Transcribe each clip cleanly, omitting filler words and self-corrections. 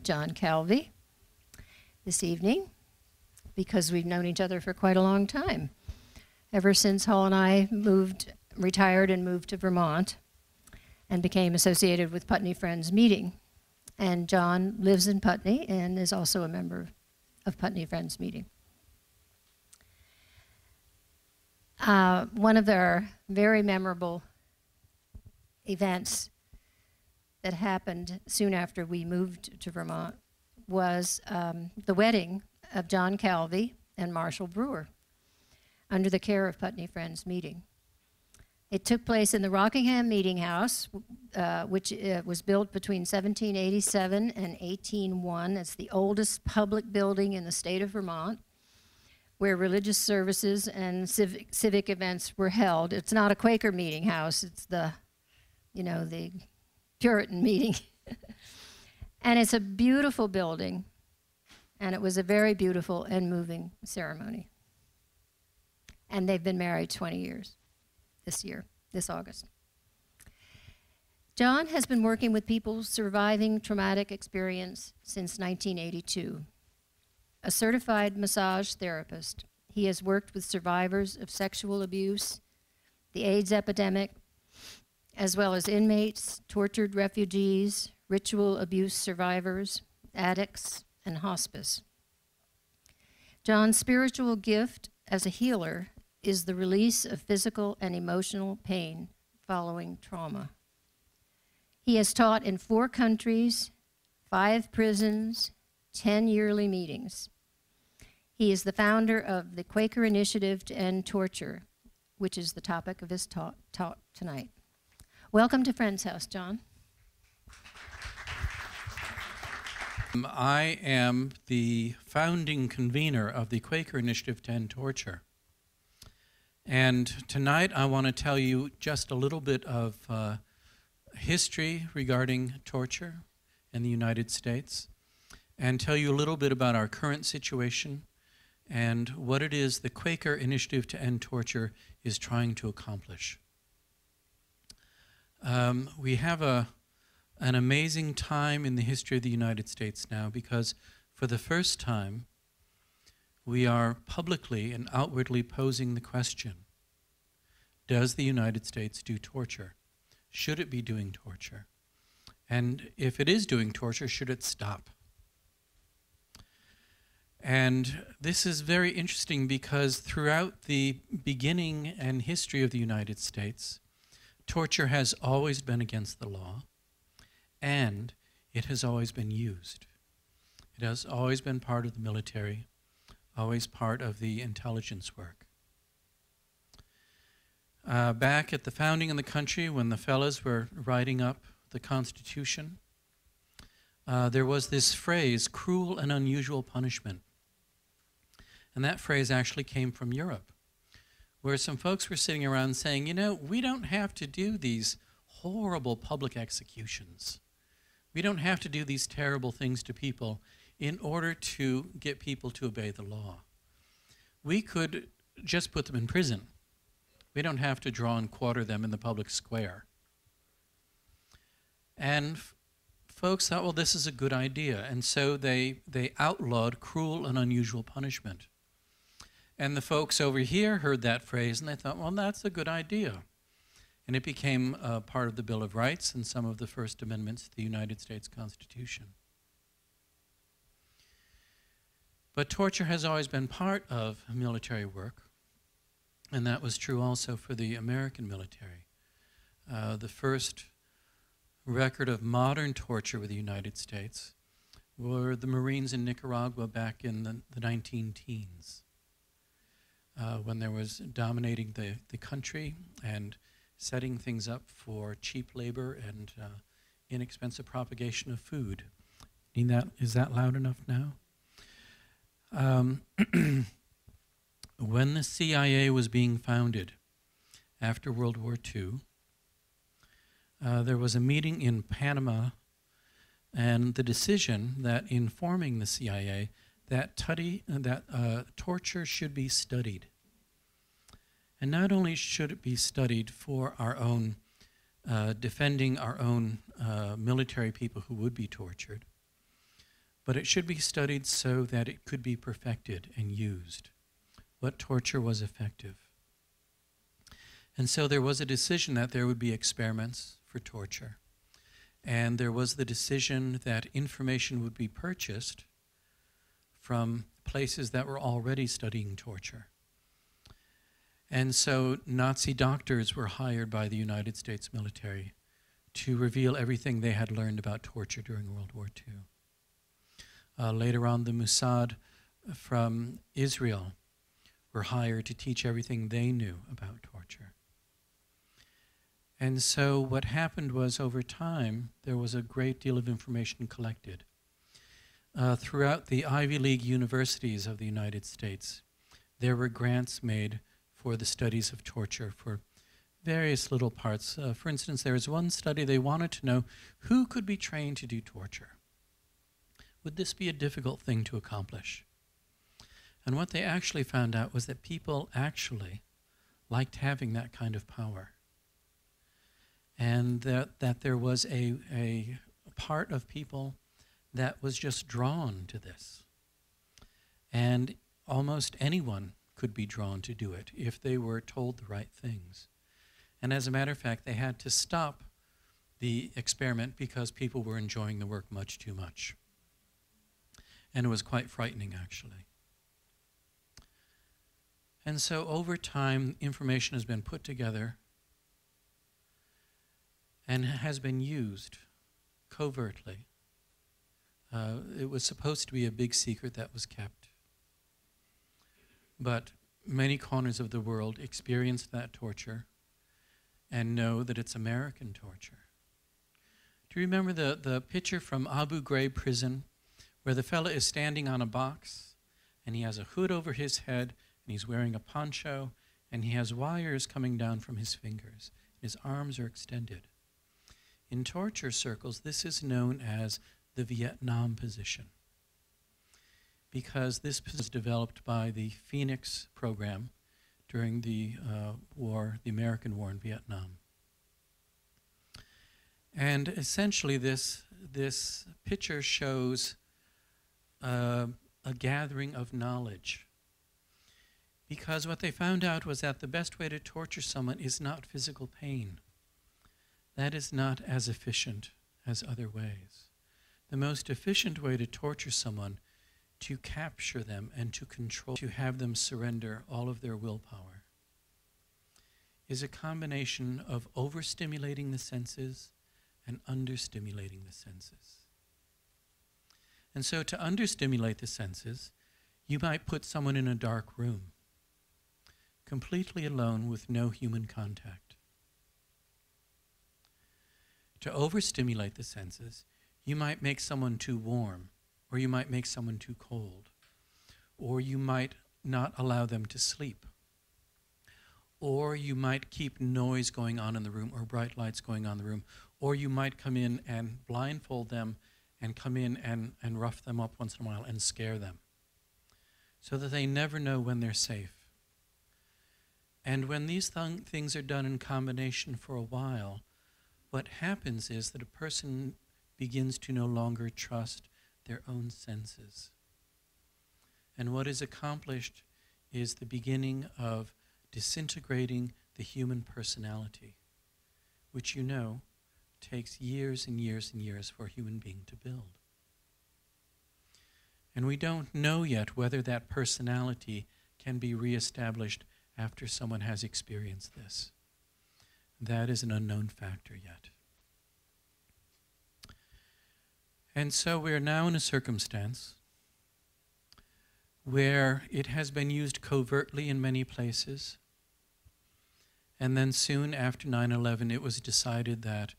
John Calvi this evening because we've known each other for quite a long time. Ever since Hall and I retired and moved to Vermont and became associated with Putney Friends Meeting. And John lives in Putney and is also a member of Putney Friends Meeting. One of our very memorable events that happened soon after we moved to Vermont was the wedding of John Calvi and Marshall Brewer under the care of Putney Friends Meeting. It took place in the Rockingham Meeting House, which was built between 1787 and 1801. It's the oldest public building in the state of Vermont, where religious services and civic events were held. It's not a Quaker meeting house, it's the Puritan meeting. And it's a beautiful building, and it was a very beautiful and moving ceremony. And they've been married 20 years this August. John has been working with people surviving traumatic experience since 1982. A certified massage therapist, he has worked with survivors of sexual abuse, the AIDS epidemic, as well as inmates, tortured refugees, ritual abuse survivors, addicts, and hospice. John's spiritual gift as a healer is the release of physical and emotional pain following trauma. He has taught in 4 countries, 5 prisons, 10 yearly meetings. He is the founder of the Quaker Initiative to End Torture, which is the topic of his talk tonight. Welcome to Friends House, John. I am the founding convener of the Quaker Initiative to End Torture. And tonight I want to tell you just a little bit of history regarding torture in the United States, and tell you a little bit about our current situation and what it is the Quaker Initiative to End Torture is trying to accomplish. We have an amazing time in the history of the United States now, because for the first time we are publicly and outwardly posing the question: does the United States do torture? Should it be doing torture? And if it is doing torture, should it stop? And this is very interesting because throughout the beginning and history of the United States, torture has always been against the law, and it has always been used. It has always been part of the military, always part of the intelligence work. Back at the founding of the country, when the fellas were writing up the Constitution, there was this phrase, cruel and unusual punishment. And that phrase actually came from Europe, where some folks were sitting around saying, you know, we don't have to do these horrible public executions. We don't have to do these terrible things to people in order to get people to obey the law. We could just put them in prison. We don't have to draw and quarter them in the public square. And folks thought, well, this is a good idea. And so they outlawed cruel and unusual punishment. And the folks over here heard that phrase and they thought, well, that's a good idea. And it became part of the Bill of Rights and some of the first amendments to the United States Constitution. But torture has always been part of military work, and that was true also for the American military. The first record of modern torture with the United States were the Marines in Nicaragua back in the 19-teens, when there was dominating the country and setting things up for cheap labor and inexpensive propagation of food. Is that loud enough now? When the CIA was being founded after World War II, there was a meeting in Panama and the decision that in forming the CIA that torture should be studied. And not only should it be studied for our own, defending our own military people who would be tortured, but it should be studied so that it could be perfected and used. What torture was effective? And so there was a decision that there would be experiments for torture. And there was the decision that information would be purchased from places that were already studying torture. And so Nazi doctors were hired by the United States military to reveal everything they had learned about torture during World War II. Later on, the Mossad from Israel were hired to teach everything they knew about torture. And so what happened was, over time, there was a great deal of information collected. Throughout the Ivy League universities of the United States, there were grants made for the studies of torture for various little parts. For instance, there was one study they wanted to know who could be trained to do torture. Would this be a difficult thing to accomplish? And what they actually found out was that people actually liked having that kind of power. And that there was a part of people that was just drawn to this. And almost anyone could be drawn to do it if they were told the right things. And as a matter of fact, they had to stop the experiment because people were enjoying the work much too much. And it was quite frightening, actually. And so over time, information has been put together and has been used covertly. It was supposed to be a big secret that was kept. But many corners of the world experienced that torture and know that it's American torture. Do you remember the picture from Abu Ghraib prison where the fellow is standing on a box and he has a hood over his head and he's wearing a poncho and he has wires coming down from his fingers. His arms are extended. In torture circles, this is known as the Vietnam position, because this was developed by the Phoenix program during the war, the American war in Vietnam. And essentially this picture shows a gathering of knowledge, because what they found out was that the best way to torture someone is not physical pain. That is not as efficient as other ways. The most efficient way to torture someone, to capture them and to control, to have them surrender all of their willpower, is a combination of overstimulating the senses and understimulating the senses. And so to understimulate the senses, you might put someone in a dark room, completely alone with no human contact. To overstimulate the senses, you might make someone too warm, or you might make someone too cold, or you might not allow them to sleep, or you might keep noise going on in the room or bright lights going on in the room, or you might come in and blindfold them and come in and rough them up once in a while and scare them so that they never know when they're safe. And when these things are done in combination for a while, what happens is that a person begins to no longer trust their own senses. And what is accomplished is the beginning of disintegrating the human personality, which you know takes years and years and years for a human being to build. And we don't know yet whether that personality can be reestablished after someone has experienced this. That is an unknown factor yet. And so we are now in a circumstance where it has been used covertly in many places. And then soon after 9/11, it was decided that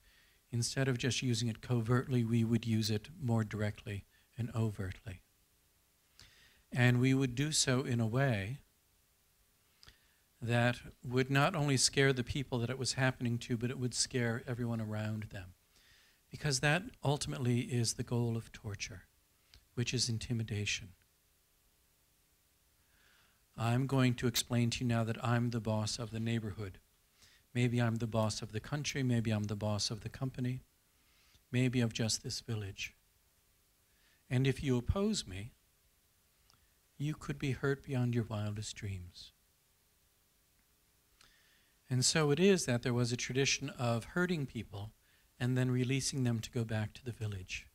instead of just using it covertly, we would use it more directly and overtly. And we would do so in a way that would not only scare the people that it was happening to, but it would scare everyone around them. Because that ultimately is the goal of torture, which is intimidation. I'm going to explain to you now that I'm the boss of the neighborhood. Maybe I'm the boss of the country, maybe I'm the boss of the company, maybe of just this village. And if you oppose me, you could be hurt beyond your wildest dreams. And so it is that there was a tradition of hurting people and then releasing them to go back to the village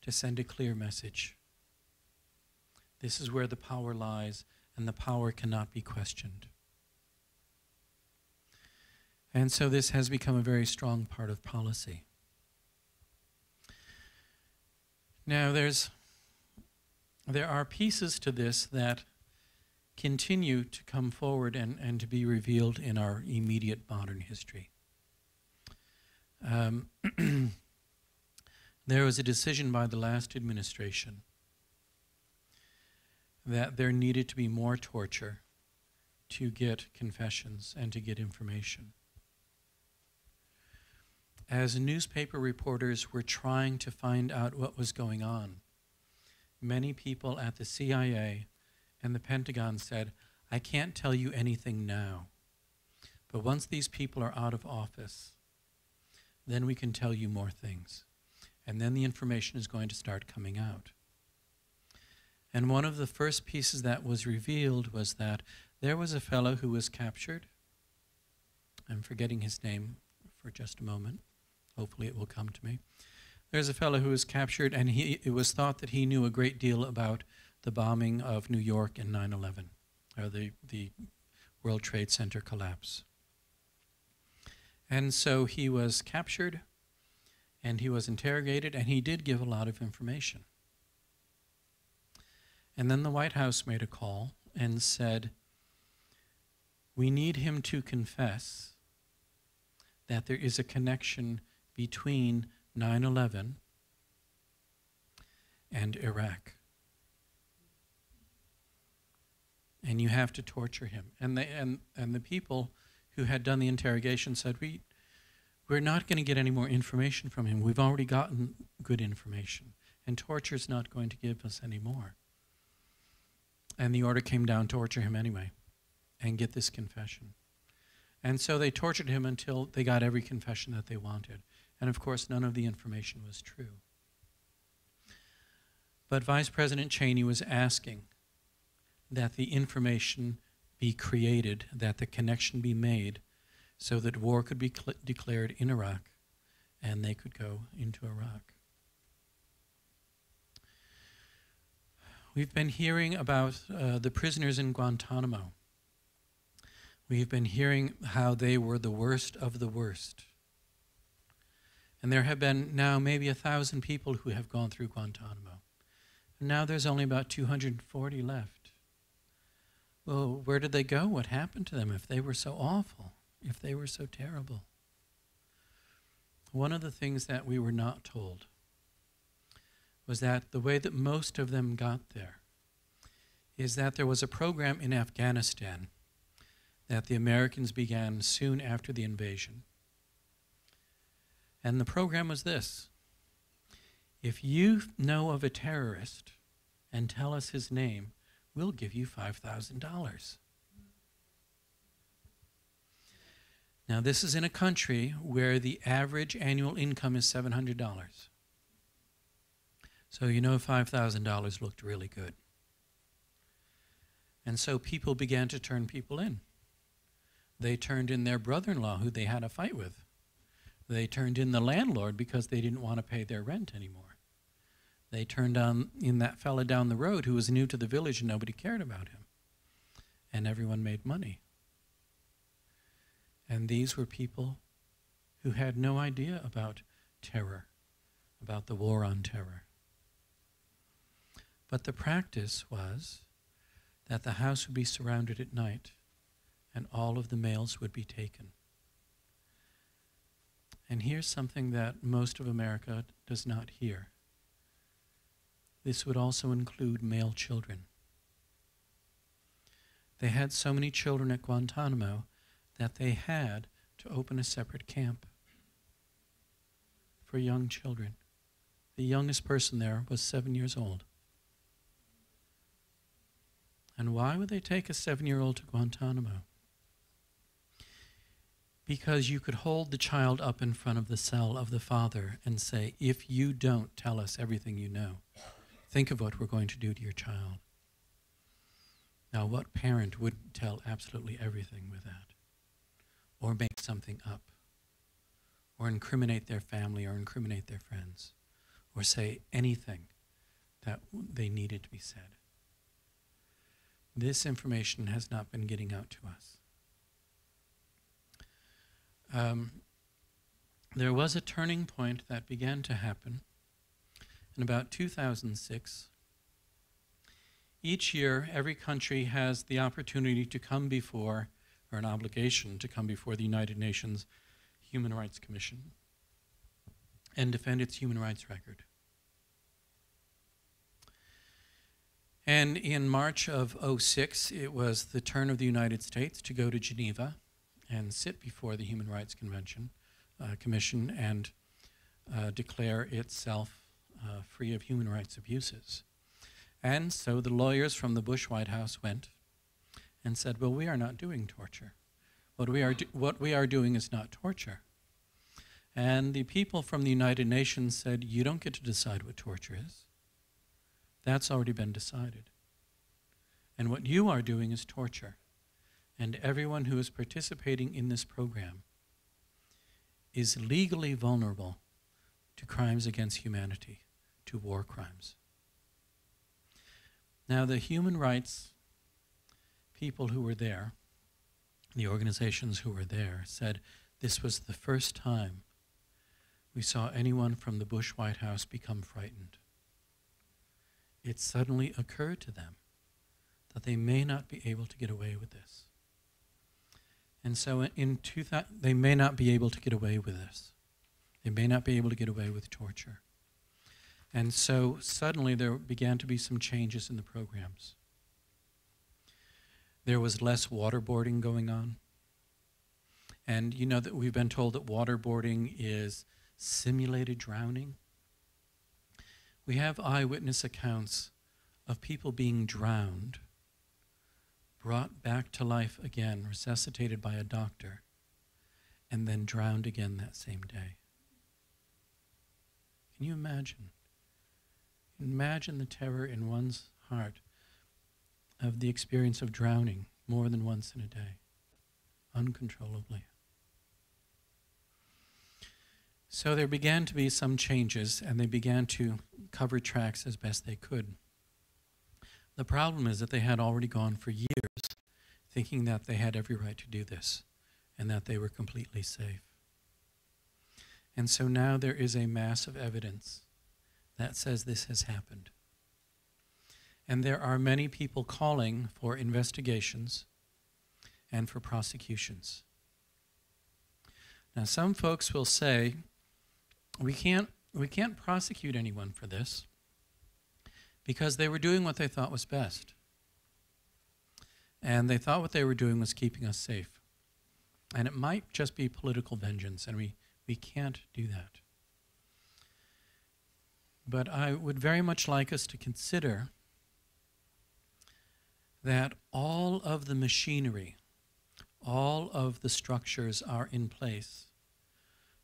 to send a clear message. This is where the power lies, and the power cannot be questioned. And so this has become a very strong part of policy. Now there are pieces to this that continue to come forward and to be revealed in our immediate modern history. There was a decision by the last administration that there needed to be more torture to get confessions and to get information. As newspaper reporters were trying to find out what was going on, many people at the CIA and the Pentagon said, I can't tell you anything now, but once these people are out of office, then we can tell you more things. And then the information is going to start coming out. And one of the first pieces that was revealed was that there was a fellow who was captured. I'm forgetting his name for just a moment. Hopefully it will come to me. There's a fellow who was captured, and it was thought that he knew a great deal about the bombing of New York in 9/11, or the World Trade Center collapse. And so he was captured, and he was interrogated, and he did give a lot of information. And then the White House made a call and said, we need him to confess that there is a connection between 9/11 and Iraq. And you have to torture him. And the people who had done the interrogation said, we're not going to get any more information from him. We've already gotten good information. And torture's not going to give us any more. And the order came down, torture him anyway, and get this confession. And so they tortured him until they got every confession that they wanted. And of course, none of the information was true. But Vice President Cheney was asking that the information be created, that the connection be made, so that war could be declared in Iraq, and they could go into Iraq. We've been hearing about the prisoners in Guantanamo. We've been hearing how they were the worst of the worst. And there have been now maybe 1,000 people who have gone through Guantanamo. And now there's only about 240 left. Well, where did they go? What happened to them if they were so awful, if they were so terrible? One of the things that we were not told was that the way that most of them got there is that there was a program in Afghanistan that the Americans began soon after the invasion. And the program was this: if you know of a terrorist and tell us his name, we'll give you $5,000. Now, this is in a country where the average annual income is $700. So you know $5,000 looked really good. And so people began to turn people in. They turned in their brother-in-law who they had a fight with. They turned in the landlord because they didn't want to pay their rent anymore. They turned in that fella down the road who was new to the village and nobody cared about him. And everyone made money. And these were people who had no idea about terror, about the war on terror. But the practice was that the house would be surrounded at night and all of the males would be taken. And here's something that most of America does not hear. This would also include male children. They had so many children at Guantanamo that they had to open a separate camp for young children. The youngest person there was 7 years old. And why would they take a 7-year-old to Guantanamo? because you could hold the child up in front of the cell of the father and say, if you don't tell us everything you know, think of what we're going to do to your child. Now, what parent wouldn't tell absolutely everything with that? Or make something up? Or incriminate their family or incriminate their friends? Or say anything that they needed to be said? This information has not been getting out to us. There was a turning point that began to happen in about 2006. Each year, every country has the opportunity to come before, or an obligation to come before the United Nations Human Rights Commission and defend its human rights record. And in March of '06, it was the turn of the United States to go to Geneva and sit before the Human Rights Commission and declare itself free of human rights abuses. And so the lawyers from the Bush White House went and said, well, we are not doing torture. What we are doing is not torture. And the people from the United Nations said, you don't get to decide what torture is. That's already been decided. And what you are doing is torture. And everyone who is participating in this program is legally vulnerable to crimes against humanity, to war crimes. Now, the human rights people who were there, the organizations who were there, said this was the first time we saw anyone from the Bush White House become frightened. It suddenly occurred to them that they may not be able to get away with this. And so they may not be able to get away with this. They may not be able to get away with torture. And so suddenly there began to be some changes in the programs. There was less waterboarding going on. And you know that we've been told that waterboarding is simulated drowning. We have eyewitness accounts of people being drowned, brought back to life again, resuscitated by a doctor, and then drowned again that same day. Can you imagine? Imagine the terror in one's heart of the experience of drowning more than once in a day, uncontrollably. So there began to be some changes, and they began to cover tracks as best they could. The problem is that they had already gone for years thinking that they had every right to do this and that they were completely safe. And so now there is a mass of evidence that says this has happened. And there are many people calling for investigations and for prosecutions. Now, some folks will say, we can't prosecute anyone for this because they were doing what they thought was best. And they thought what they were doing was keeping us safe. And it might just be political vengeance, and we can't do that. But I would very much like us to consider that all of the machinery, all of the structures are in place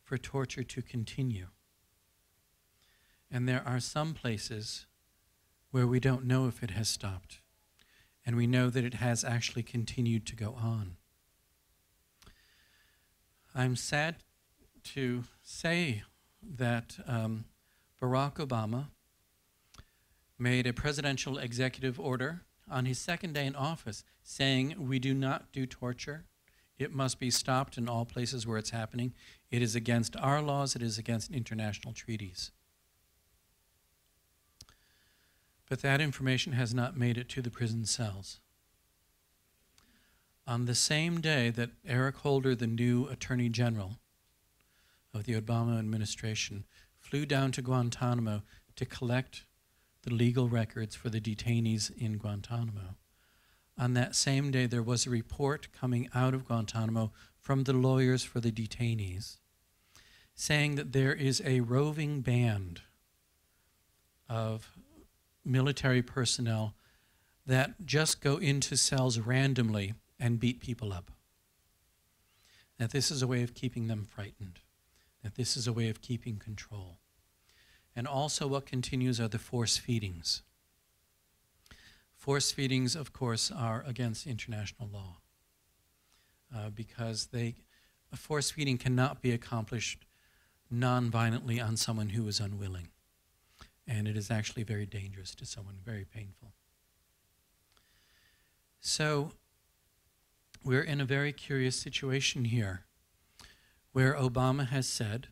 for torture to continue. And there are some places where we don't know if it has stopped, and we know that it has actually continued to go on. I'm sad to say that Barack Obama made a presidential executive order on his second day in office saying we do not do torture. It must be stopped in all places where it's happening. It is against our laws. It is against international treaties. But that information has not made it to the prison cells. On the same day that Eric Holder, the new Attorney General of the Obama administration, flew down to Guantanamo to collect the legal records for the detainees in Guantanamo, on that same day there was a report coming out of Guantanamo from the lawyers for the detainees saying that there is a roving band of military personnel that just go into cells randomly and beat people up. that this is a way of keeping them frightened, that this is a way of keeping control. And also what continues are the force feedings. Force feedings, of course, are against international law because a force feeding cannot be accomplished non-violently on someone who is unwilling. And it is actually very dangerous to someone, very painful. So we're in a very curious situation here where Obama has said,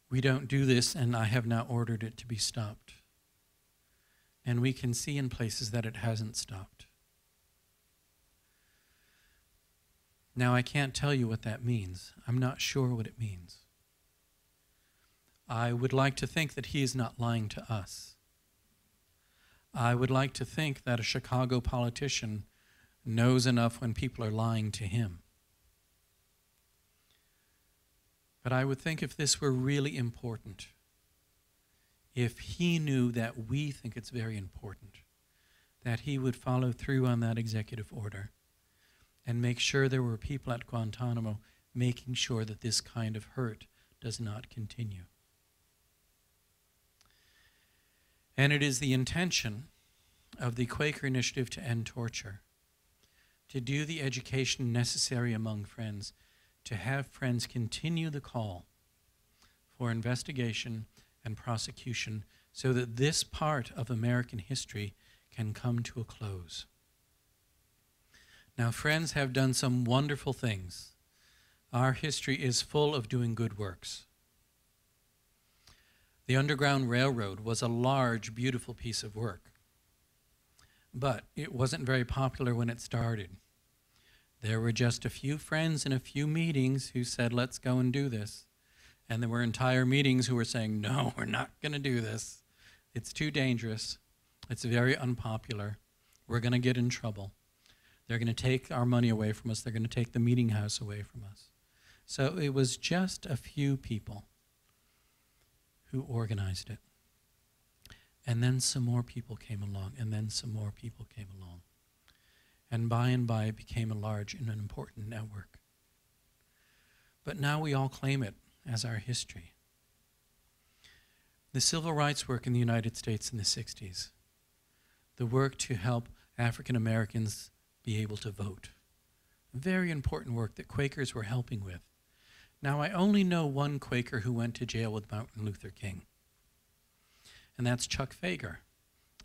we don't do this and I have now ordered it to be stopped. And we can see in places that it hasn't stopped. Now, I can't tell you what that means. I'm not sure what it means. I would like to think that he is not lying to us. I would like to think that a Chicago politician knows enough when people are lying to him. But I would think if this were really important, if he knew that we think it's very important, that he would follow through on that executive order and make sure there were people at Guantanamo making sure that this kind of hurt does not continue. And it is the intention of the Quaker Initiative to End Torture to do the education necessary among friends, to have friends continue the call for investigation and prosecution so that this part of American history can come to a close. Now, friends have done some wonderful things. Our history is full of doing good works. The Underground Railroad was a large, beautiful piece of work, but it wasn't very popular when it started. There were just a few friends in a few meetings who said, let's go and do this. And there were entire meetings who were saying, no, we're not going to do this. It's too dangerous. It's very unpopular. We're going to get in trouble. They're going to take our money away from us. They're going to take the meeting house away from us. So it was just a few people who organized it. And then some more people came along, and then some more people came along. And by it became a large and an important network. But now we all claim it as our history. The civil rights work in the United States in the 60s, the work to help African Americans be able to vote, very important work that Quakers were helping with. Now, I only know one Quaker who went to jail with Martin Luther King, and that's Chuck Fager.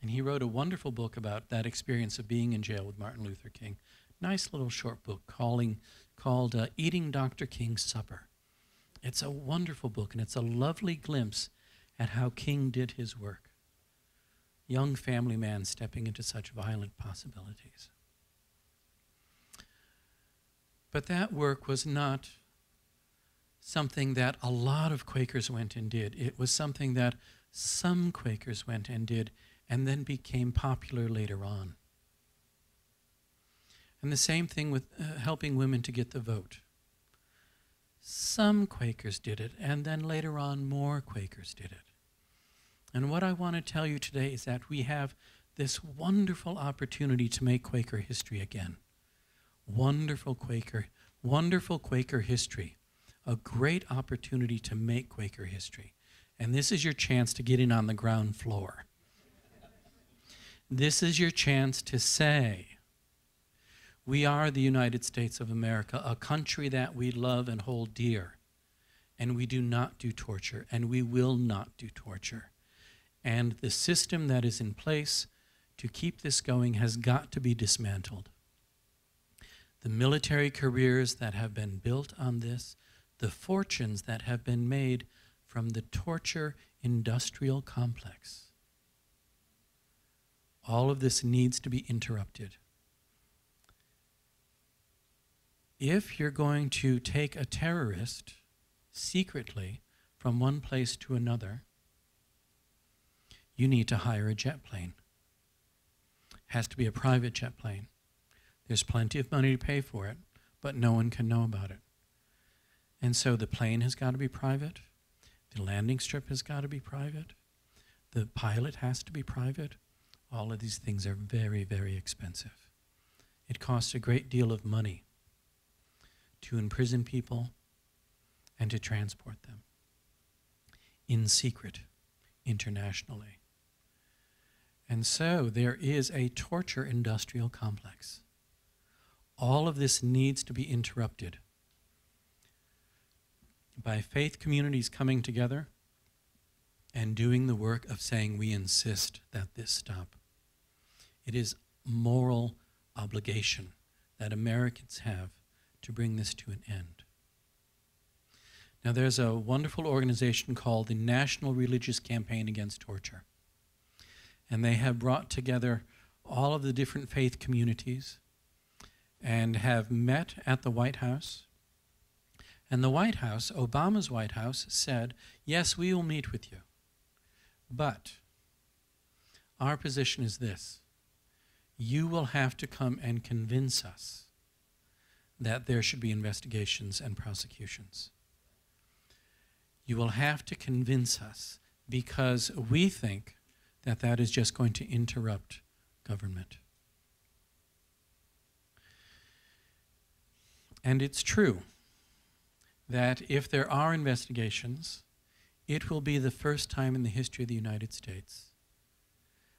And he wrote a wonderful book about that experience of being in jail with Martin Luther King. Nice little short book called Eating Dr. King's Supper. It's a wonderful book, and it's a lovely glimpse at how King did his work. Young family man stepping into such violent possibilities. But that work was not something that a lot of Quakers went and did. It was something that some Quakers went and did and then became popular later on. And the same thing with helping women to get the vote. Some Quakers did it, and then later on more Quakers did it. And what I want to tell you today is that we have this wonderful opportunity to make Quaker history again. Wonderful Quaker history. A great opportunity to make Quaker history. And this is your chance to get in on the ground floor. This is your chance to say, we are the United States of America, a country that we love and hold dear. And we do not do torture, and we will not do torture. And the system that is in place to keep this going has got to be dismantled. The military careers that have been built on this, the fortunes that have been made from the torture industrial complex. All of this needs to be interrupted. If you're going to take a terrorist secretly from one place to another, you need to hire a jet plane. Has to be a private jet plane. There's plenty of money to pay for it, but no one can know about it. And so the plane has got to be private. The landing strip has got to be private. The pilot has to be private. All of these things are very, very expensive. It costs a great deal of money to imprison people, and to transport them in secret, internationally. And so there is a torture industrial complex. All of this needs to be interrupted by faith communities coming together and doing the work of saying, we insist that this stop. It is moral obligation that Americans have to bring this to an end. Now, there's a wonderful organization called the National Religious Campaign Against Torture. And they have brought together all of the different faith communities and have met at the White House. And the White House, Obama's White House, said, yes, we will meet with you. But our position is this: you will have to come and convince us that there should be investigations and prosecutions. You will have to convince us, because we think that that is just going to interrupt government. And it's true that if there are investigations, it will be the first time in the history of the United States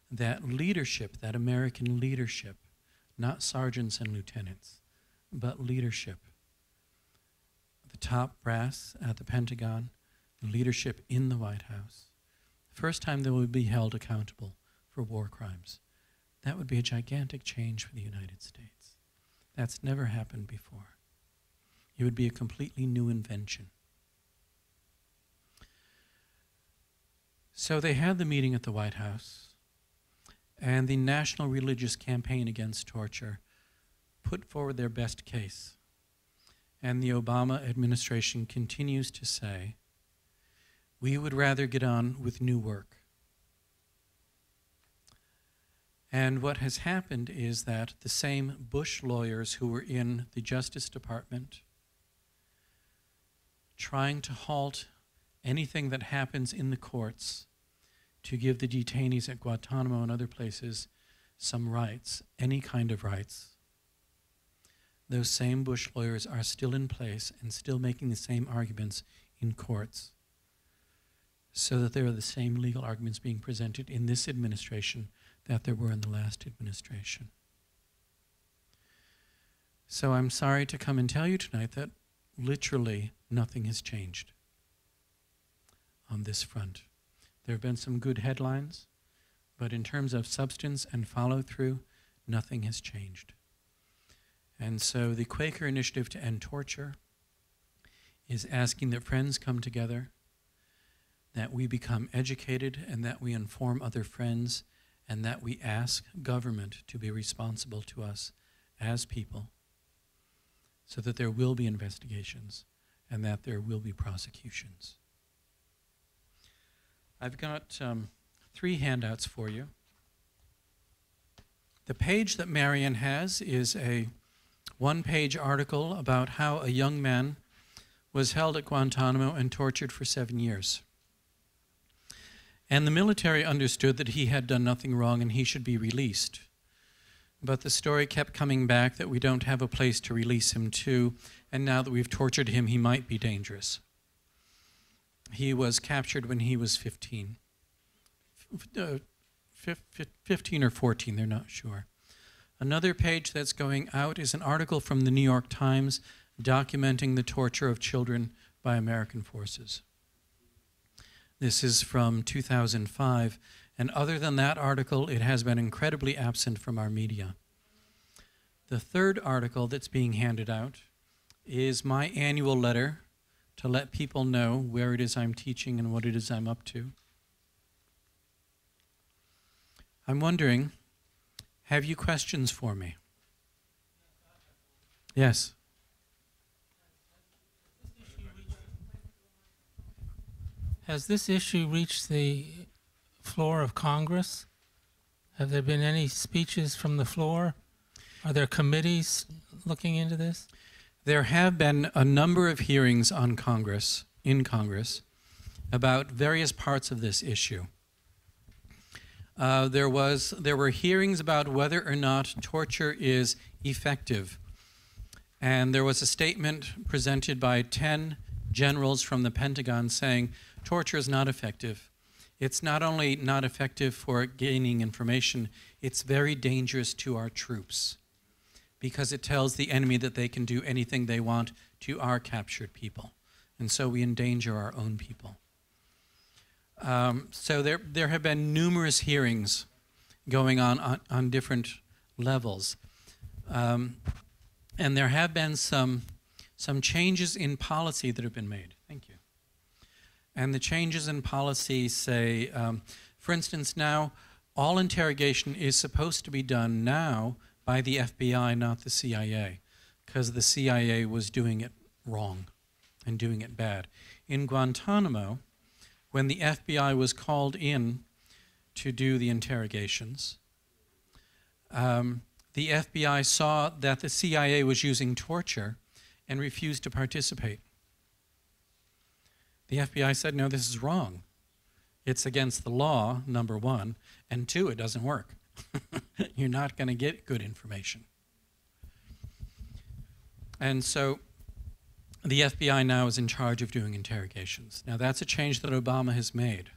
that leadership, that American leadership, not sergeants and lieutenants, but leadership, the top brass at the Pentagon, leadership in the White House, the first time they will be held accountable for war crimes. That would be a gigantic change for the United States. That's never happened before. It would be a completely new invention. So they had the meeting at the White House, and the National Religious Campaign Against Torture put forward their best case. And the Obama administration continues to say, we would rather get on with new work. And what has happened is that the same Bush lawyers who were in the Justice Department trying to halt anything that happens in the courts to give the detainees at Guantanamo and other places some rights, any kind of rights, those same Bush lawyers are still in place and still making the same arguments in courts, so that there are the same legal arguments being presented in this administration that there were in the last administration. So I'm sorry to come and tell you tonight that literally nothing has changed on this front. There have been some good headlines, but in terms of substance and follow-through, nothing has changed. And so the Quaker Initiative to End Torture is asking that friends come together, that we become educated, and that we inform other friends, and that we ask government to be responsible to us as people, so that there will be investigations and that there will be prosecutions. I've got 3 handouts for you. The page that Marion has is a 1-page article about how a young man was held at Guantanamo and tortured for 7 years. And the military understood that he had done nothing wrong and he should be released. But the story kept coming back that we don't have a place to release him to, and now that we've tortured him, he might be dangerous. He was captured when he was 15. 15 or 14, they're not sure. Another page that's going out is an article from the New York Times documenting the torture of children by American forces. This is from 2005, and other than that article, it has been incredibly absent from our media. The third article that's being handed out is my annual letter to let people know where it is I'm teaching and what it is I'm up to. I'm wondering, have you questions for me? Yes. Has this issue reached the floor of Congress? Have there been any speeches from the floor? Are there committees looking into this? There have been a number of hearings in Congress, about various parts of this issue. There were hearings about whether or not torture is effective. And there was a statement presented by 10 generals from the Pentagon saying torture is not effective. It's not only not effective for gaining information, it's very dangerous to our troops because it tells the enemy that they can do anything they want to our captured people. And so we endanger our own people. So there have been numerous hearings going on different levels. And there have been some changes in policy that have been made. Thank you. And the changes in policy say, for instance, now all interrogation is supposed to be done now by the FBI, not the CIA, because the CIA was doing it wrong and doing it bad. In Guantanamo, when the FBI was called in to do the interrogations, the FBI saw that the CIA was using torture and refused to participate. The FBI said, no, this is wrong. It's against the law, number one, and two, it doesn't work. You're not going to get good information. And so the FBI now is in charge of doing interrogations. Now that's a change that Obama has made,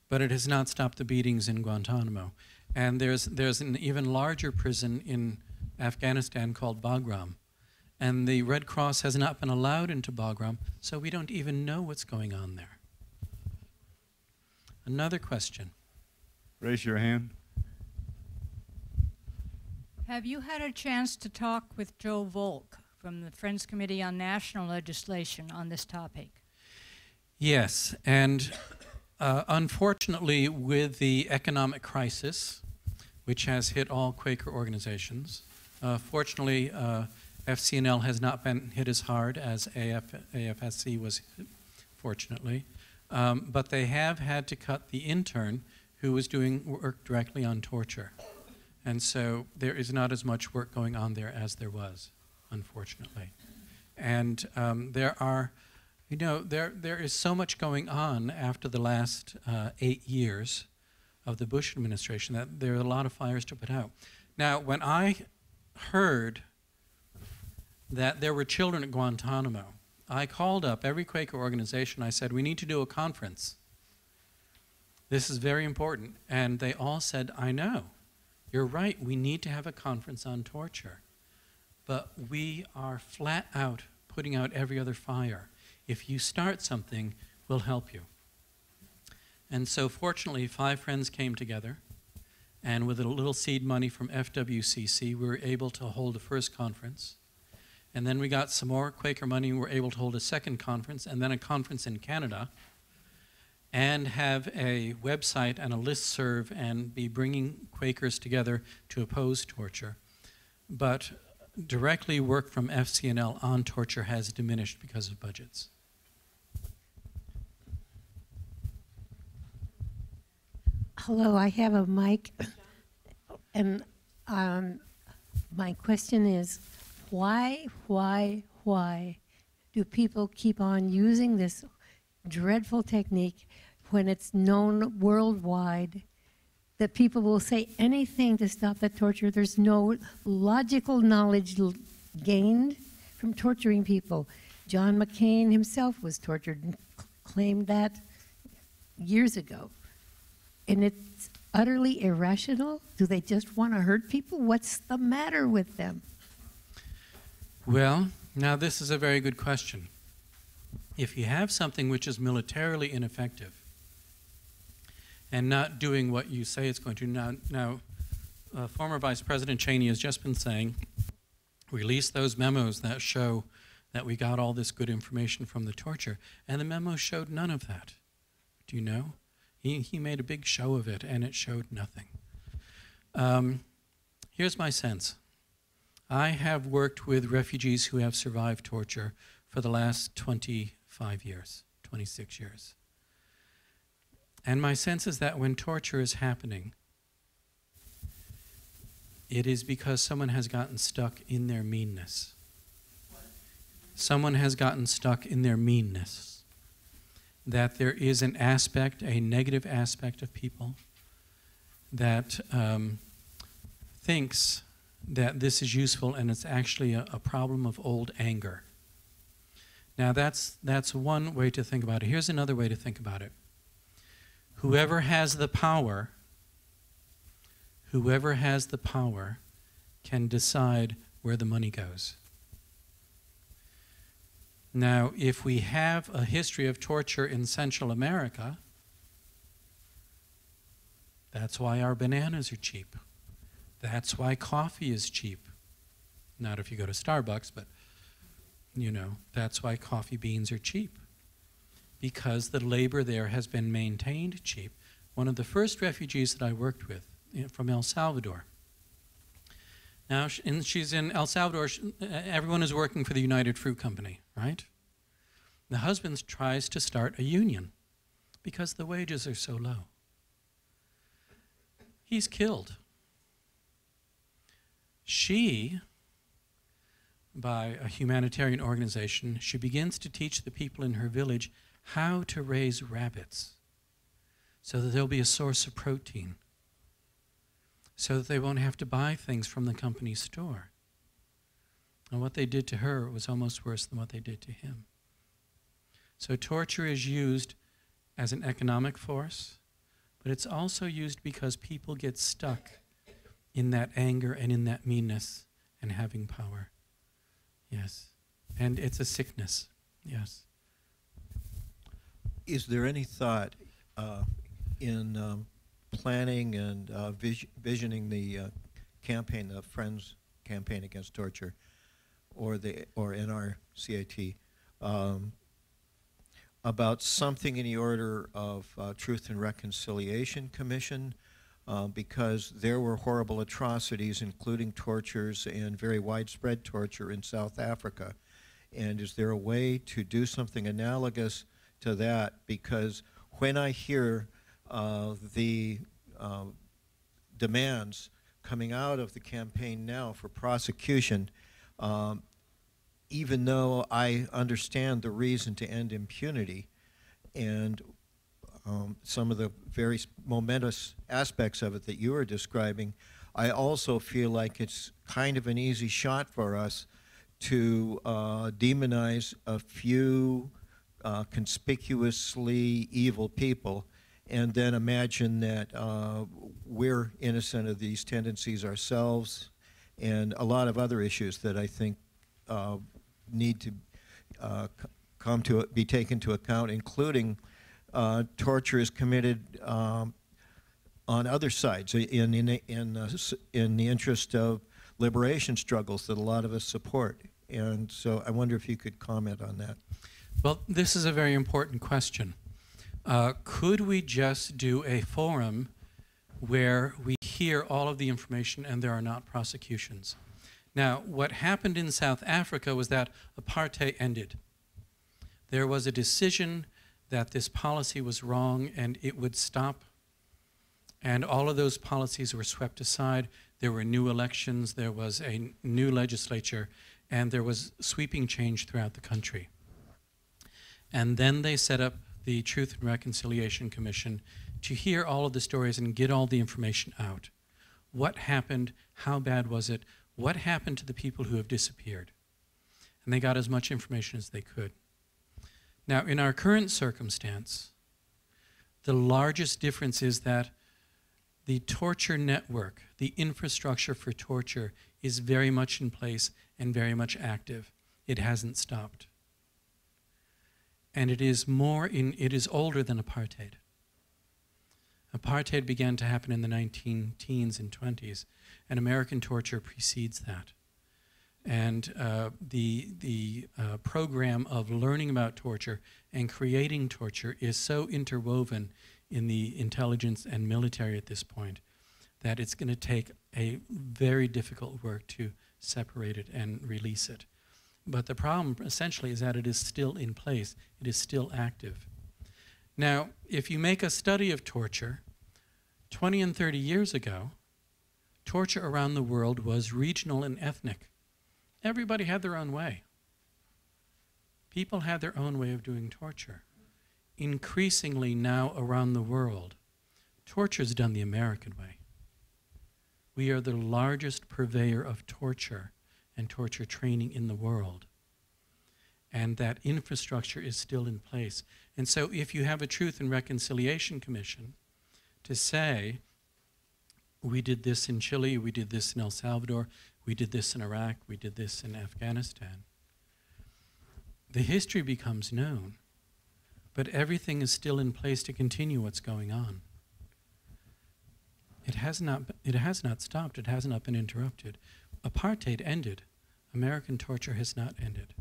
but it has not stopped the beatings in Guantanamo. And there's an even larger prison in Afghanistan called Bagram. And the Red Cross has not been allowed into Bagram, so we don't even know what's going on there. Another question. Raise your hand. Have you had a chance to talk with Joe Volk from the Friends Committee on National Legislation on this topic? Yes, and unfortunately with the economic crisis, which has hit all Quaker organizations, fortunately FCNL has not been hit as hard as AFSC was hit, fortunately, but they have had to cut the intern who was doing work directly on torture. And so there is not as much work going on there as there was, unfortunately. And there is so much going on after the last 8 years of the Bush administration that there are a lot of fires to put out. Now, when I heard that there were children at Guantanamo, I called up every Quaker organization. I said, we need to do a conference. This is very important. And they all said, I know. You're right. We need to have a conference on torture. But we are flat out putting out every other fire. If you start something, we'll help you. And so fortunately, 5 friends came together. And with a little seed money from FWCC, we were able to hold the first conference. And then we got some more Quaker money and were able to hold a second conference, and then a conference in Canada, and have a website and a listserv and be bringing Quakers together to oppose torture. But directly work from FCNL on torture has diminished because of budgets. Hello, I have a mic, and my question is, why do people keep on using this dreadful technique when it's known worldwide that people will say anything to stop the torture? There's no logical knowledge gained from torturing people. John McCain himself was tortured and claimed that years ago. And it's utterly irrational? Do they just want to hurt people? What's the matter with them? Well, now this is a very good question. If you have something which is militarily ineffective and not doing what you say it's going to, now former Vice President Cheney has just been saying, release those memos that show that we got all this good information from the torture, and the memo showed none of that. Do you know? He made a big show of it, and it showed nothing. Here's my sense. I have worked with refugees who have survived torture for the last 25 years, 26 years. And my sense is that when torture is happening, it is because someone has gotten stuck in their meanness. Someone has gotten stuck in their meanness. That there is an aspect, a negative aspect of people that thinks that this is useful, and it's actually a problem of old anger. Now that's one way to think about it. Here's another way to think about it. Whoever has the power can decide where the money goes. Now, if we have a history of torture in Central America, that's why our bananas are cheap. That's why coffee is cheap. Not if you go to Starbucks, but you know, that's why coffee beans are cheap. Because the labor there has been maintained cheap. One of the first refugees that I worked with from El Salvador. Now, she's in El Salvador. Everyone is working for the United Fruit Company, right? The husband tries to start a union because the wages are so low. He's killed. She, by a humanitarian organization, she begins to teach the people in her village how to raise rabbits so that there'll be a source of protein, so that they won't have to buy things from the company store. And what they did to her was almost worse than what they did to him. So torture is used as an economic force, but it's also used because people get stuck in that anger and in that meanness and having power. Yes. And it's a sickness. Yes. Is there any thought in planning and visioning the campaign, the Friends campaign against torture, or NRCAT, about something in the order of Truth and Reconciliation Commission, because there were horrible atrocities, including tortures and very widespread torture in South Africa? And is there a way to do something analogous to that? Because when I hear the demands coming out of the campaign now for prosecution, even though I understand the reason to end impunity and some of the very momentous aspects of it that you were describing, I also feel like it's kind of an easy shot for us to demonize a few conspicuously evil people and then imagine that we're innocent of these tendencies ourselves, and a lot of other issues that I think need to be taken into account, including torture is committed on other sides in the interest of liberation struggles that a lot of us support. And so I wonder if you could comment on that. Well, this is a very important question. Could we just do a forum where we hear all of the information and there are not prosecutions? Now, what happened in South Africa was that apartheid ended. There was a decision that this policy was wrong and it would stop. And all of those policies were swept aside. There were new elections, there was a new legislature, and there was sweeping change throughout the country. And then they set up the Truth and Reconciliation Commission to hear all of the stories and get all the information out. What happened? How bad was it? What happened to the people who have disappeared? And they got as much information as they could. Now, in our current circumstance, the largest difference is that the torture network, the infrastructure for torture, is very much in place and very much active. It hasn't stopped. And it is older than apartheid. Apartheid began to happen in the 19-teens and 20s, and American torture precedes that. And the program of learning about torture and creating torture is so interwoven in the intelligence and military at this point that it's going to take a very difficult work to separate it and release it. But the problem essentially is that it is still in place. It is still active. Now, if you make a study of torture, 20 and 30 years ago, torture around the world was regional and ethnic. Everybody had their own way. People had their own way of doing torture. Increasingly now around the world, torture is done the American way. We are the largest purveyor of torture and torture training in the world. And that infrastructure is still in place. And so if you have a Truth and Reconciliation Commission to say, we did this in Chile, we did this in El Salvador, we did this in Iraq, we did this in Afghanistan, the history becomes known, but everything is still in place to continue what's going on. It has not stopped, it has not been interrupted. Apartheid ended. American torture has not ended.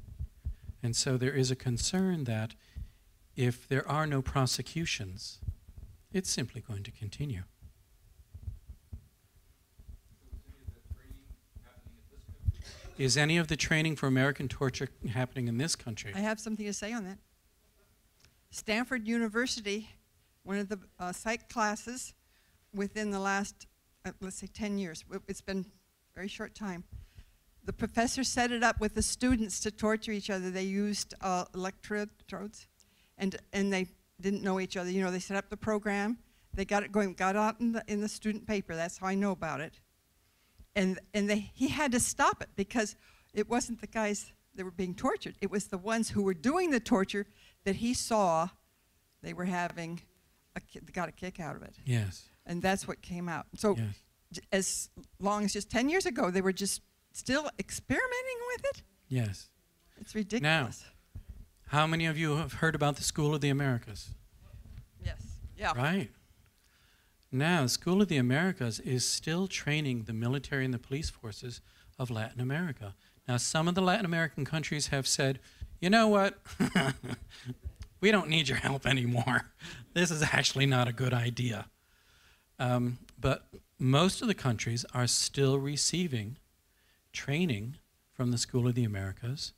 And so there is a concern that if there are no prosecutions, it's simply going to continue. Is any of the training for American torture happening in this country? I have something to say on that. Stanford University, one of the psych classes within the last, let's say 10 years, it's been a very short time, the professor set it up with the students to torture each other. They used electrodes, and they didn't know each other. You know, they set up the program, they got it going, got out in the student paper. That's how I know about it. And he had to stop it because it wasn't the guys that were being tortured. It was the ones who were doing the torture that he saw they were having, got a kick out of it. Yes. And that's what came out. So yes. As long as just 10 years ago, they were just still experimenting with it. Yes. It's ridiculous. Now, how many of you have heard about the School of the Americas? Yes. Yeah. Right. Now, School of the Americas is still training the military and the police forces of Latin America. Now, some of the Latin American countries have said, you know what, we don't need your help anymore. This is actually not a good idea. But most of the countries are still receiving training from the School of the Americas,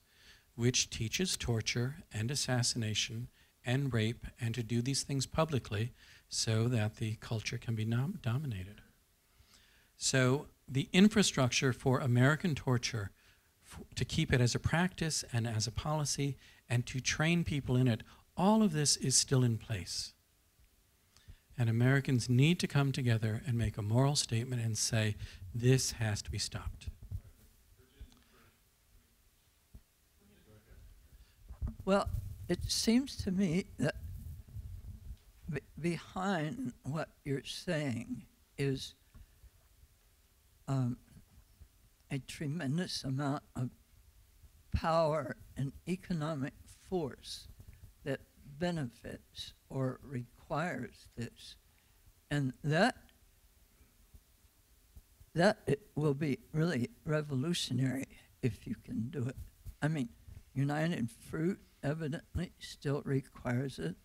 which teaches torture and assassination and rape and to do these things publicly so that the culture can be dominated. So the infrastructure for American torture, to keep it as a practice and as a policy and to train people in it, all of this is still in place. And Americans need to come together and make a moral statement and say, this has to be stopped. Well, it seems to me that behind what you're saying is a tremendous amount of power and economic force that benefits or requires this. And that it will be really revolutionary if you can do it. I mean, United Fruit evidently still requires it.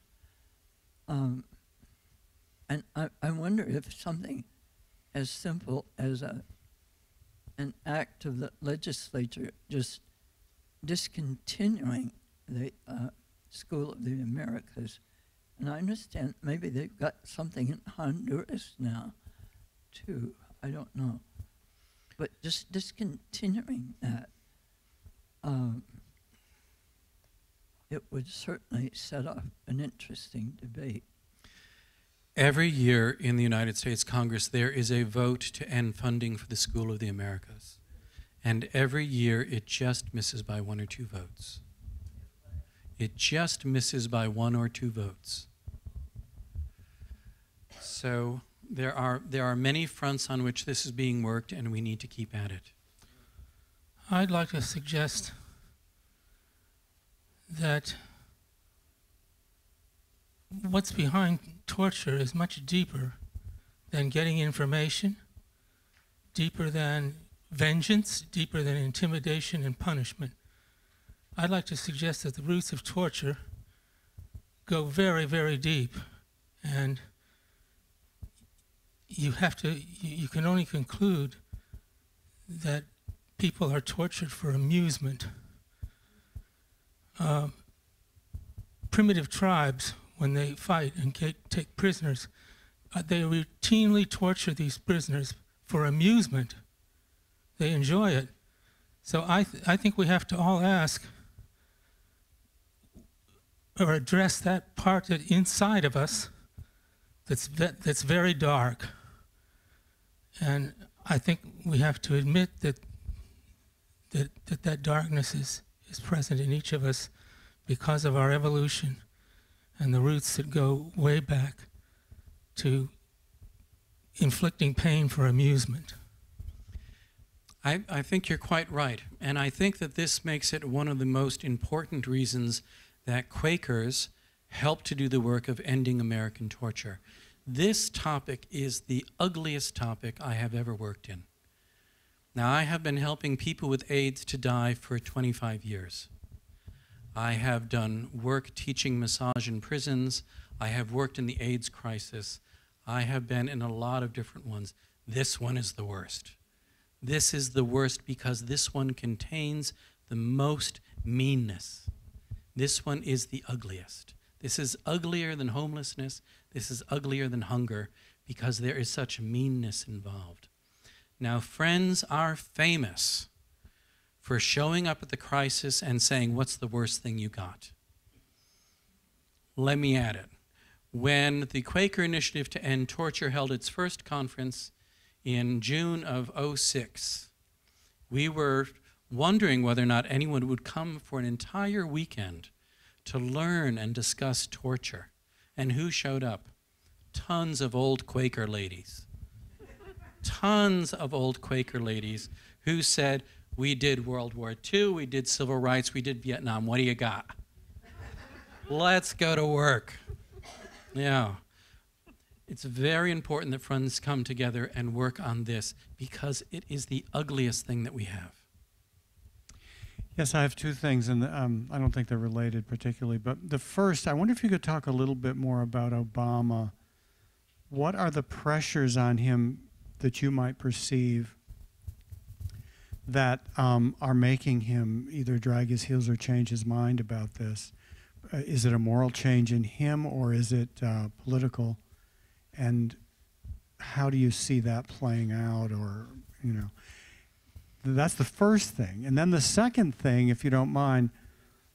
And I wonder if something as simple as an act of the legislature just discontinuing the School of the Americas, and I understand maybe they've got something in Honduras now, too. I don't know. But just discontinuing that, it would certainly set off an interesting debate. Every year in the United States Congress, there is a vote to end funding for the School of the Americas. And every year, it just misses by 1 or 2 votes. It just misses by 1 or 2 votes. So there are many fronts on which this is being worked, and we need to keep at it. I'd like to suggest that what's behind torture is much deeper than getting information, deeper than vengeance, deeper than intimidation and punishment. I'd like to suggest that the roots of torture go very, very deep, and you can only conclude that people are tortured for amusement. Primitive tribes, when they fight and take prisoners, they routinely torture these prisoners for amusement. They enjoy it. So I think we have to all ask or address that part that inside of us that's very dark. And I think we have to admit that darkness is present in each of us because of our evolution and the roots that go way back to inflicting pain for amusement. I think you're quite right. And I think that this makes it one of the most important reasons that Quakers help to do the work of ending American torture. This topic is the ugliest topic I have ever worked in. Now, I have been helping people with AIDS to die for 25 years. I have done work teaching massage in prisons. I have worked in the AIDS crisis. I have been in a lot of different ones. This one is the worst. This is the worst because this one contains the most meanness. This one is the ugliest. This is uglier than homelessness. This is uglier than hunger because there is such meanness involved. Now, friends are famous for showing up at the crisis and saying, what's the worst thing you got? Let me add it. When the Quaker Initiative to End Torture held its first conference in June of '06, we were wondering whether or not anyone would come for an entire weekend to learn and discuss torture. And who showed up? Tons of old Quaker ladies. Tons of old Quaker ladies who said, we did World War II, we did civil rights, we did Vietnam, what do you got? Let's go to work. Yeah. It's very important that friends come together and work on this because it is the ugliest thing that we have. Yes, I have two things, and I don't think they're related particularly. But the first, I wonder if you could talk a little bit more about Obama. What are the pressures on him that you might perceive that are making him either drag his heels or change his mind about this? Is it a moral change in him, or is it political? And how do you see that playing out, or, you know? That's the first thing. And then the second thing, if you don't mind,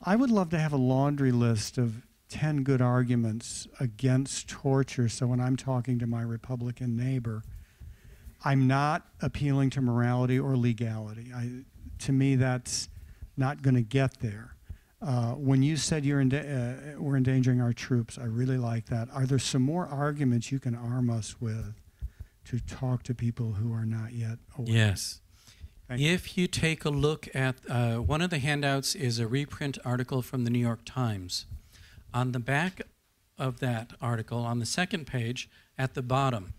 I would love to have a laundry list of 10 good arguments against torture. So when I'm talking to my Republican neighbor, I'm not appealing to morality or legality. To me, that's not going to get there. When you said we're endangering our troops, I really like that. Are there some more arguments you can arm us with to talk to people who are not yet aware? Yes. If you take a look at, one of the handouts is a reprint article from the New York Times. On the back of that article, on the second page, at the bottom,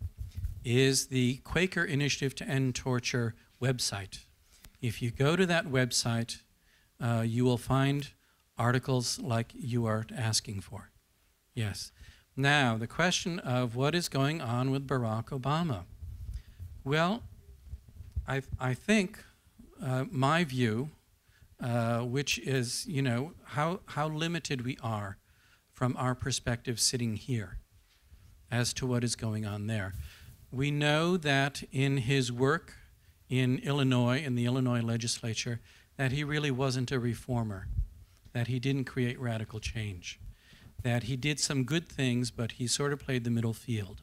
is the Quaker Initiative to End Torture website. If you go to that website, you will find articles like you are asking for. Yes. Now, the question of what is going on with Barack Obama. Well, I think my view, which is, you know, how limited we are from our perspective sitting here as to what is going on there. We know that in his work in Illinois, in the Illinois legislature, that he really wasn't a reformer, that he didn't create radical change, that he did some good things, but he sort of played the middle field.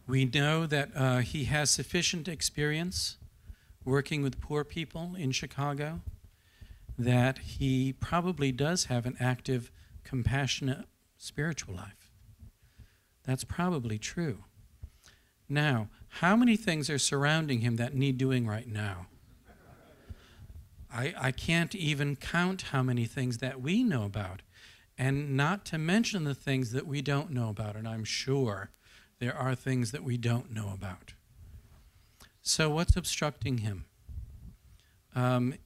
We know that he has sufficient experience working with poor people in Chicago, that he probably does have an active, compassionate spiritual life. That's probably true. Now, how many things are surrounding him that need doing right now? I can't even count how many things that we know about, and not to mention the things that we don't know about, and I'm sure there are things that we don't know about. So what's obstructing him?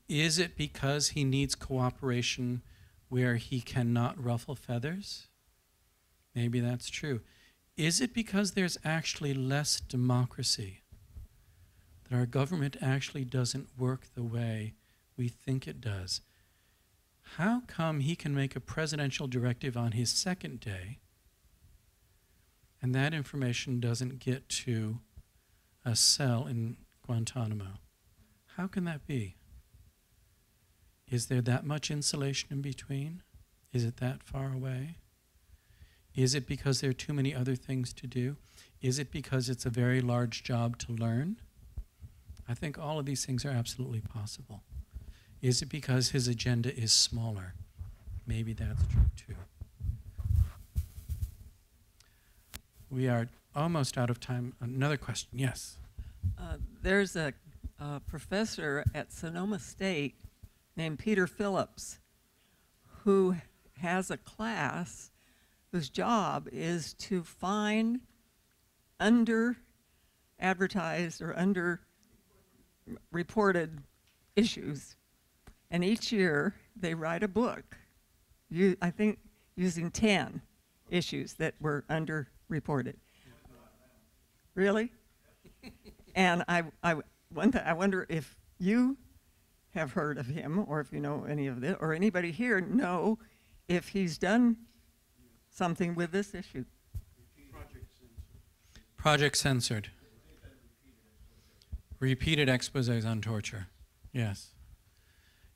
Is it because he needs cooperation where he cannot ruffle feathers? Maybe that's true. Is it because there's actually less democracy? That our government actually doesn't work the way we think it does? How come he can make a presidential directive on his second day and that information doesn't get to a cell in Guantanamo? How can that be? Is there that much insulation in between? Is it that far away? Is it because there are too many other things to do? Is it because it's a very large job to learn? I think all of these things are absolutely possible. Is it because his agenda is smaller? Maybe that's true too. We are almost out of time. Another question, yes. There's a professor at Sonoma State named Peter Phillips who has a class whose job is to find under-advertised or under-reported issues. And each year they write a book, I think using 10 issues that were underreported. Really? And I wonder if you have heard of him, or if you know any of this, or anybody here know if he's done something with this issue. Project Censored. Repeated exposés on torture. Yes.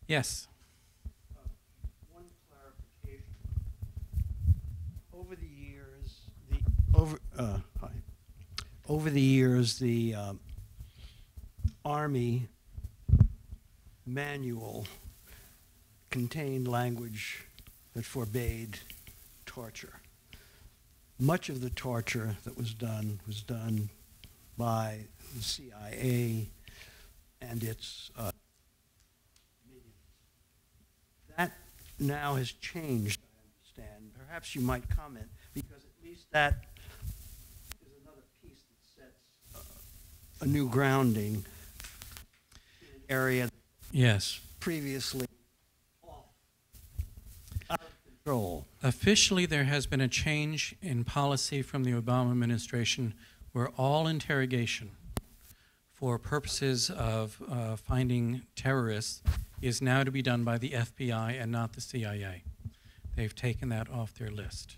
Yes. One clarification. Over the years, the Army manual contained language that forbade torture. Much of the torture that was done by the CIA and its that now has changed, I understand. Perhaps you might comment, because at least that is another piece that sets a new grounding in an area that Yes. previously out of control. Officially, there has been a change in policy from the Obama administration where all interrogation for purposes of finding terrorists is now to be done by the FBI and not the CIA. They've taken that off their list.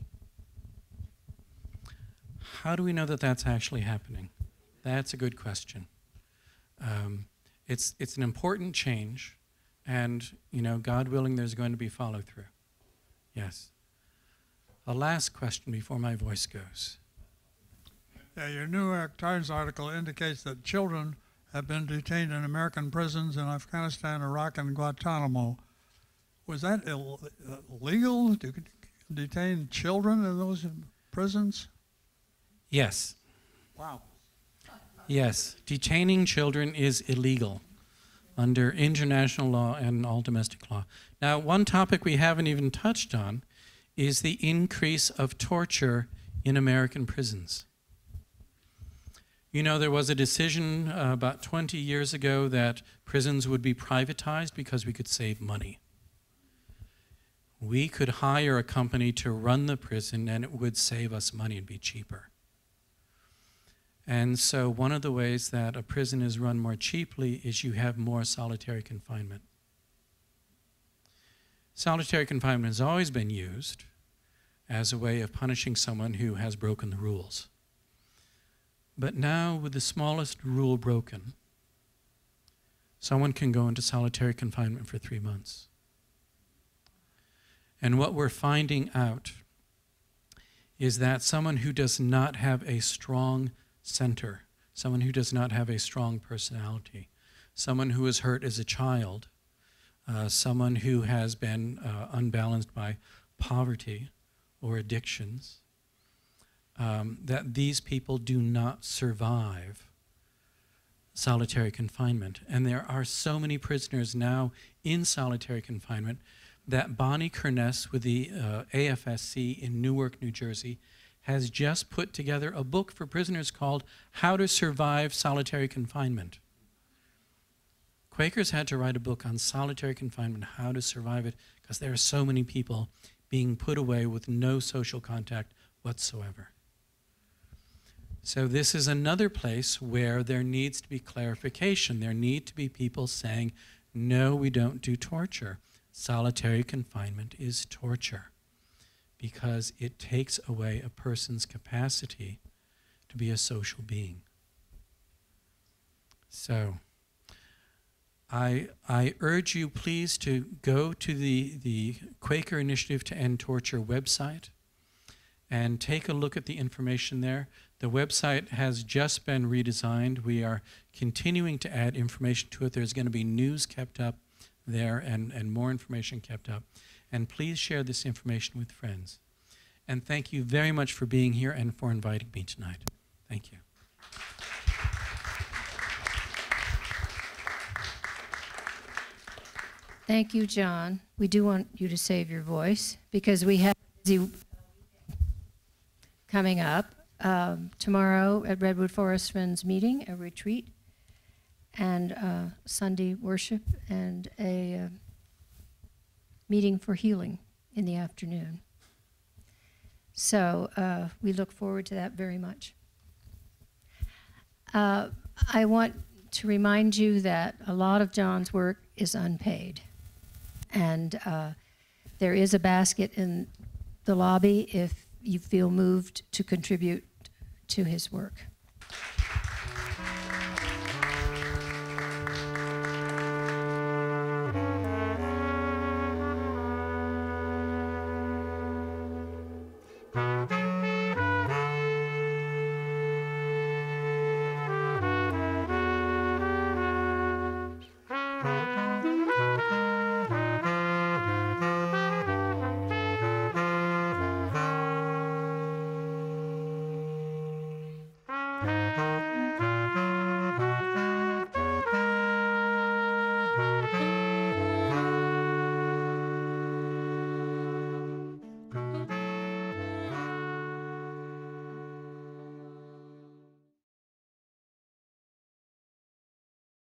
How do we know that that's actually happening? That's a good question. It's an important change, and God willing, there's going to be follow through. Yes. A last question before my voice goes. Yeah, your New York Times article indicates that children have been detained in American prisons in Afghanistan, Iraq, and Guantanamo. Was that illegal to detain children in those prisons? Yes. Wow. Yes. Detaining children is illegal under international law and all domestic law. Now, one topic we haven't even touched on is the increase of torture in American prisons. There was a decision about 20 years ago that prisons would be privatized because we could save money. We could hire a company to run the prison and it would save us money and be cheaper. And so one of the ways that a prison is run more cheaply is you have more solitary confinement. Solitary confinement has always been used as a way of punishing someone who has broken the rules. But now, with the smallest rule broken, someone can go into solitary confinement for 3 months. And what we're finding out is that someone who does not have a strong center, someone who does not have a strong personality, someone who was hurt as a child, someone who has been unbalanced by poverty or addictions, that these people do not survive solitary confinement. And there are so many prisoners now in solitary confinement that Bonnie Kerness with the AFSC in Newark, New Jersey, has just put together a book for prisoners called How to Survive Solitary Confinement. Quakers had to write a book on solitary confinement, how to survive it, because there are so many people being put away with no social contact whatsoever. So this is another place where there needs to be clarification. There need to be people saying, no, we don't do torture. Solitary confinement is torture because it takes away a person's capacity to be a social being. So I urge you please to go to the Quaker Initiative to End Torture website and take a look at the information there. The website has just been redesigned. We are continuing to add information to it. There's going to be news kept up there and more information kept up. And please share this information with friends. And thank you very much for being here and for inviting me tonight. Thank you. Thank you, John. We do want you to save your voice because we have a busy coming up. Tomorrow at Redwood Forest Friends meeting, a retreat, and Sunday worship, and a meeting for healing in the afternoon. So we look forward to that very much. I want to remind you that a lot of John's work is unpaid. And there is a basket in the lobby if you feel moved to contribute to his work.